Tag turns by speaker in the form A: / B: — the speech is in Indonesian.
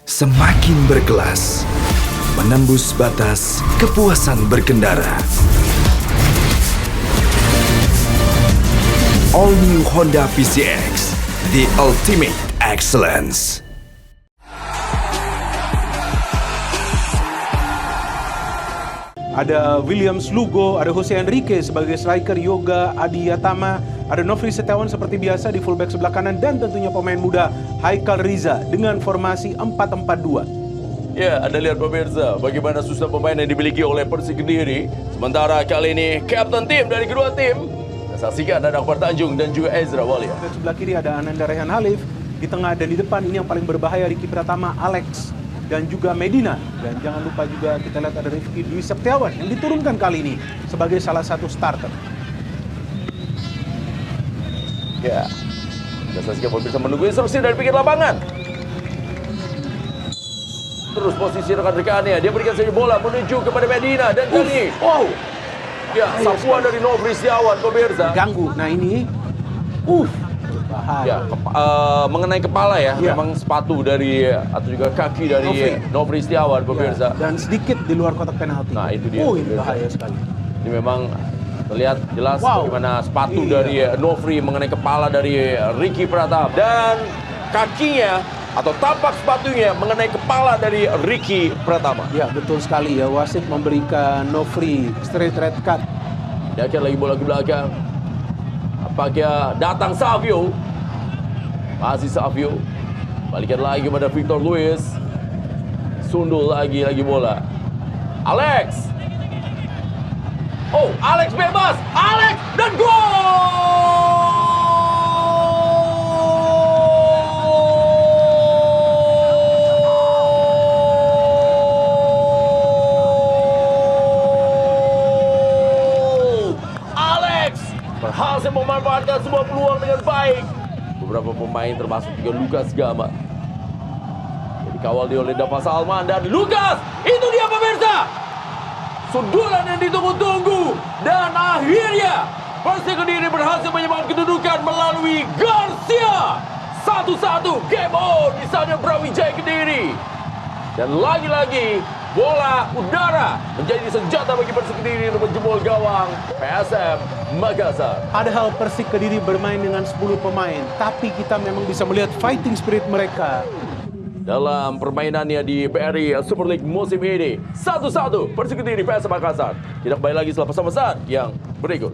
A: Semakin berkelas, menembus batas kepuasan berkendara. All New Honda PCX, the ultimate excellence.
B: Ada Williams Lugo, ada Jose Enrique sebagai striker, Yoga Adiyatama, ada Nofri Setiawan seperti biasa di fullback sebelah kanan, dan tentunya pemain muda Haikal Riza dengan formasi 4-4-2.
C: Ya, Anda lihat pemirsa bagaimana susunan pemain yang dimiliki oleh Persik Kediri. Sementara kali ini kapten tim dari kedua tim, saksikan ada Akbar Tanjung dan juga Ezra Walia.
B: Di sebelah kiri ada Ananda Rehan Halif, di tengah dan di depan ini yang paling berbahaya Riki Pratama, Alex, dan juga Medina. Dan jangan lupa juga kita lihat ada Rifki Dwi Septiawan yang diturunkan kali ini sebagai salah satu starter.
C: Ya, kita saksikan pemirsa menunggu instruksi dari pinggir lapangan. Terus posisi rekan-rekannya, dia berikan saja bola menuju kepada Medina dan kali.
B: Wow.
C: Ya, sapuan dari Nofri Setiawan pemirsa.
B: Ganggu. Nah ini, bahaya.
C: Ya, mengenai kepala ya,
B: Ya.
C: memang sepatu dari atau juga kaki dari Nofri Setiawan pemirsa.
B: Ya, dan sedikit di luar kotak penalti.
C: Nah, itu dia.
B: Ini bahaya sekali.
C: Ini memang terlihat jelas bagaimana sepatu dari Nofri mengenai kepala dari Riki Pratama dan kakinya atau tapak sepatunya mengenai kepala dari Riki Pratama.
B: Ya, betul sekali ya. Wasit memberikan Nofri straight red card.
C: Dia akan lagi bola ke belakang. Apakah datang Savio? Masih Savio. Balikan lagi kepada Victor Luis. Sundul lagi bola. Alex. Oh, Alex bebas. Alex dan gol! Alex berhasil memanfaatkan sebuah peluang dengan baik. Beberapa pemain termasuk juga Lukas Gama. Jadi kawal oleh Dava Salman dan Lukas. Itu dia pemirsa. Sundulan yang ditunggu-tunggu. Dan akhirnya Persik Kediri berhasil menyamakan kedudukan melalui Garcia. 1-1 game on di sana Brawijaya Kediri. Dan lagi-lagi bola udara menjadi senjata bagi Persik Kediri untuk menjebol gawang PSM Makassar.
B: Padahal Persik Kediri bermain dengan 10 pemain, tapi kita memang bisa melihat fighting spirit mereka
C: Dalam permainannya di BRI Super League musim ini. 1-1 Persik Kediri PSM Makassar. Kita kembali lagi setelah pesan-pesan yang berikut.